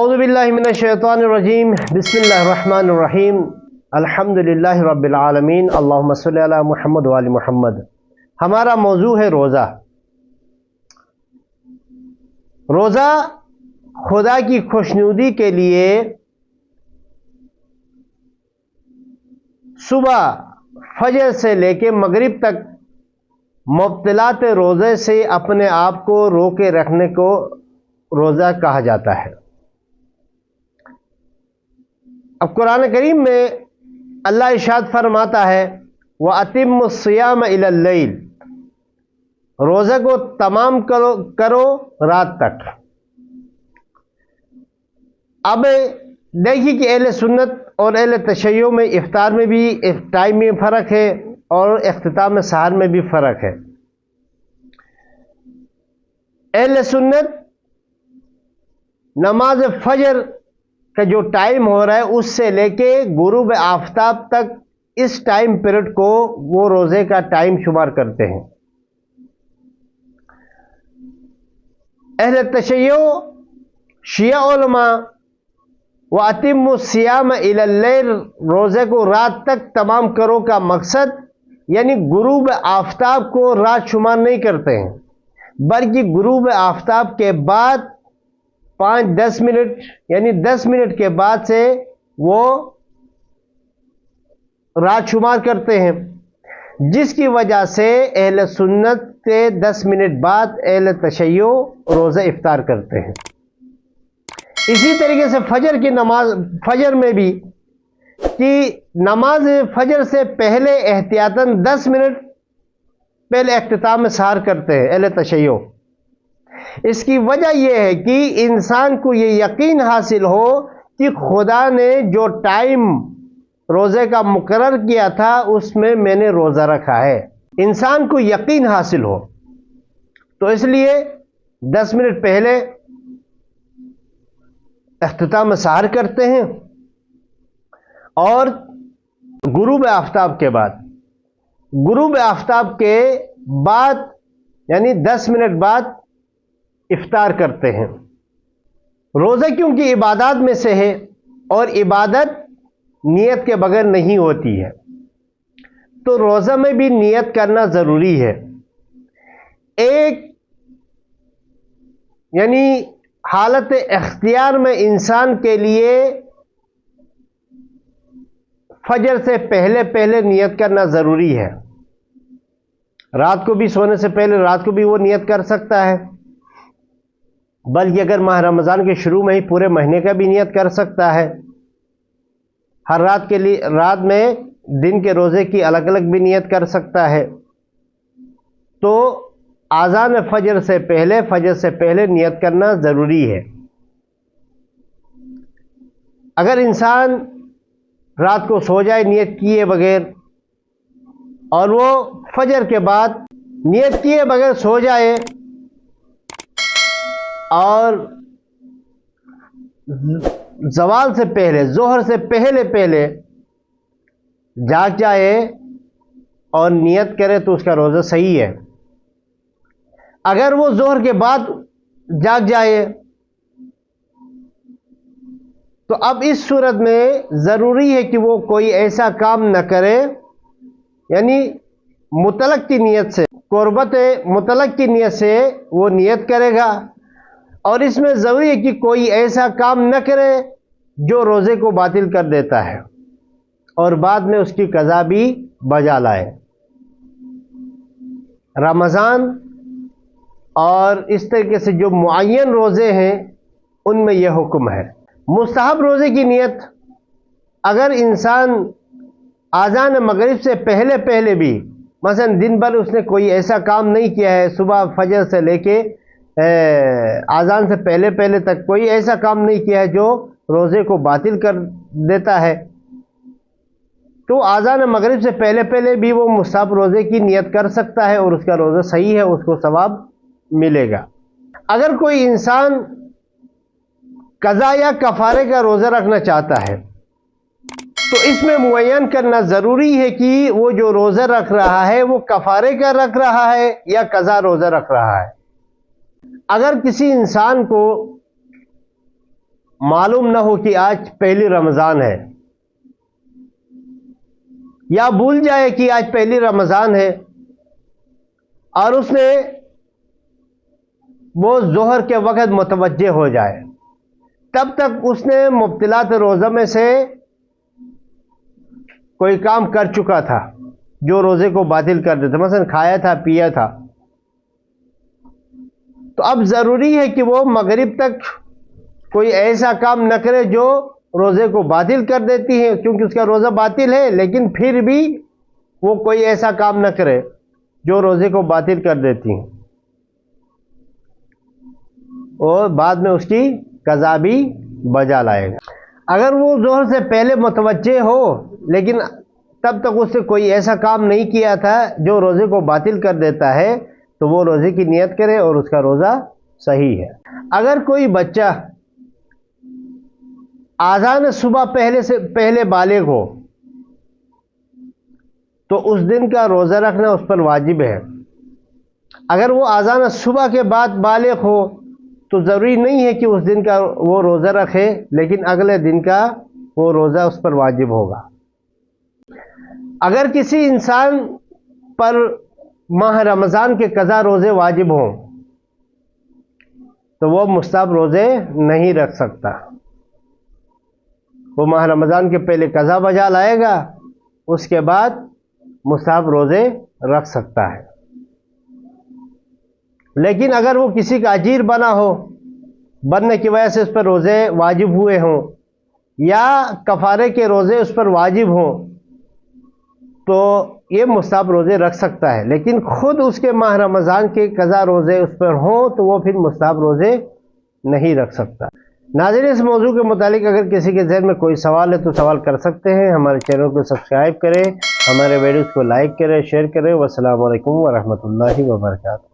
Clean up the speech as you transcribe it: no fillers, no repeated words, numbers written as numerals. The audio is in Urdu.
اعوذ باللہ من الشیطان الرجیم بسم اللہ الرحمن الرحیم الحمدللہ رب العالمین اللہم صلی علی محمد و آل محمد۔ ہمارا موضوع ہے روزہ۔ روزہ خدا کی خوشنودی کے لیے صبح فجر سے لے کے مغرب تک مبتلات روزے سے اپنے آپ کو روکے رکھنے کو روزہ کہا جاتا ہے۔ اب قرآن کریم میں اللہ ارشاد فرماتا ہے وَأَتِمُّ الصِّيَامَ إِلَى اللَّيْلِ، روزہ کو تمام کرو رات تک۔ اب دیکھیے کہ اہل سنت اور اہل تشیع میں افطار میں بھی ٹائم میں فرق ہے اور اختتام سحر میں بھی فرق ہے۔ اہل سنت نماز فجر کا جو ٹائم ہو رہا ہے اس سے لے کے غروب آفتاب تک اس ٹائم پیریڈ کو وہ روزے کا ٹائم شمار کرتے ہیں۔ اہل تشیع شیعہ علماء وَأَتِمُّ الصِّيَامَ إِلَى اللَّيْلِ، روزے کو رات تک تمام کرو کا مقصد یعنی غروب آفتاب کو رات شمار نہیں کرتے ہیں، بلکہ غروب آفتاب کے بعد 5-10 منٹ یعنی 10 منٹ کے بعد سے وہ رات شمار کرتے ہیں، جس کی وجہ سے اہل سنت کے 10 منٹ بعد اہل تشیع روزہ افطار کرتے ہیں۔ اسی طریقے سے فجر کی نماز، فجر میں بھی کہ نماز فجر سے پہلے احتیاطاً 10 منٹ پہلے اختتام سحر کرتے ہیں اہل تشیع۔ اس کی وجہ یہ ہے کہ انسان کو یہ یقین حاصل ہو کہ خدا نے جو ٹائم روزے کا مقرر کیا تھا اس میں نے روزہ رکھا ہے، انسان کو یقین حاصل ہو، تو اس لیے 10 منٹ پہلے اختتام سحر کرتے ہیں اور غروب آفتاب کے بعد، غروب آفتاب کے بعد یعنی 10 منٹ بعد افطار کرتے ہیں۔ روزہ کیونکہ عبادات میں سے ہے اور عبادت نیت کے بغیر نہیں ہوتی ہے، تو روزہ میں بھی نیت کرنا ضروری ہے۔ ایک یعنی حالت اختیار میں انسان کے لیے فجر سے پہلے نیت کرنا ضروری ہے۔ رات کو بھی سونے سے پہلے رات کو بھی وہ نیت کر سکتا ہے، بلکہ اگر ماہ رمضان کے شروع میں ہی پورے مہینے کا بھی نیت کر سکتا ہے۔ ہر رات کے لیے رات میں دن کے روزے کی الگ الگ بھی نیت کر سکتا ہے۔ تو اذان فجر سے پہلے نیت کرنا ضروری ہے۔ اگر انسان رات کو سو جائے نیت کیے بغیر اور وہ فجر کے بعد نیت کیے بغیر سو جائے اور زوال سے پہلے ظہر سے پہلے جاگ جائے اور نیت کرے تو اس کا روزہ صحیح ہے۔ اگر وہ ظہر کے بعد جاگ جائے تو اب اس صورت میں ضروری ہے کہ وہ کوئی ایسا کام نہ کرے، یعنی مطلق کی نیت سے، قربت مطلق کی نیت سے وہ نیت کرے گا، اور اس میں ضروری ہے کہ کوئی ایسا کام نہ کرے جو روزے کو باطل کر دیتا ہے اور بعد میں اس کی قضا بھی بجا لائے۔ رمضان اور اس طریقے سے جو معین روزے ہیں ان میں یہ حکم ہے۔ مستحب روزے کی نیت، اگر انسان اذان مغرب سے پہلے بھی مثلا دن بھر اس نے کوئی ایسا کام نہیں کیا ہے، صبح فجر سے لے کے اذان سے پہلے تک کوئی ایسا کام نہیں کیا ہے جو روزے کو باطل کر دیتا ہے، تو اذان مغرب سے پہلے بھی وہ مستحب روزے کی نیت کر سکتا ہے اور اس کا روزہ صحیح ہے، اس کو ثواب ملے گا۔ اگر کوئی انسان قضا یا کفارے کا روزہ رکھنا چاہتا ہے تو اس میں معین کرنا ضروری ہے کہ وہ جو روزہ رکھ رہا ہے وہ کفارے کا رکھ رہا ہے یا قضا روزہ رکھ رہا ہے۔ اگر کسی انسان کو معلوم نہ ہو کہ آج پہلی رمضان ہے، یا بھول جائے کہ آج پہلی رمضان ہے، اور اس نے وہ ظہر کے وقت متوجہ ہو جائے، تب تک اس نے مبطلات روزہ میں سے کوئی کام کر چکا تھا جو روزے کو باطل کر دیتا، مثلا کھایا تھا، پیا تھا، تو اب ضروری ہے کہ وہ مغرب تک کوئی ایسا کام نہ کرے جو روزے کو باطل کر دیتی ہے، کیونکہ اس کا روزہ باطل ہے، لیکن پھر بھی وہ کوئی ایسا کام نہ کرے جو روزے کو باطل کر دیتی ہیں، اور بعد میں اس کی قضا بھی بجا لائے گا۔ اگر وہ ظہر سے پہلے متوجہ ہو لیکن تب تک اس نے کوئی ایسا کام نہیں کیا تھا جو روزے کو باطل کر دیتا ہے، تو وہ روزے کی نیت کرے اور اس کا روزہ صحیح ہے۔ اگر کوئی بچہ آذان صبح پہلے بالغ ہو تو اس دن کا روزہ رکھنا اس پر واجب ہے۔ اگر وہ آذان صبح کے بعد بالغ ہو تو ضروری نہیں ہے کہ اس دن کا وہ روزہ رکھے، لیکن اگلے دن کا وہ روزہ اس پر واجب ہوگا۔ اگر کسی انسان پر ماہ رمضان کے قضا روزے واجب ہوں تو وہ مستحب روزے نہیں رکھ سکتا، وہ ماہ رمضان کے پہلے قضا بجا لائے گا، اس کے بعد مستحب روزے رکھ سکتا ہے۔ لیکن اگر وہ کسی کا اجیر بنا ہو، بننے کی وجہ سے اس پر روزے واجب ہوئے ہوں، یا کفارے کے روزے اس پر واجب ہوں، تو یہ مستحب روزے رکھ سکتا ہے، لیکن خود اس کے ماہ رمضان کے قضا روزے اس پر ہوں تو وہ پھر مستحب روزے نہیں رکھ سکتا۔ ناظرین، اس موضوع کے متعلق اگر کسی کے ذہن میں کوئی سوال ہے تو سوال کر سکتے ہیں۔ ہمارے چینل کو سبسکرائب کریں، ہمارے ویڈیوز کو لائک کریں، شیئر کریں۔ والسلام علیکم ورحمۃ اللہ وبرکاتہ۔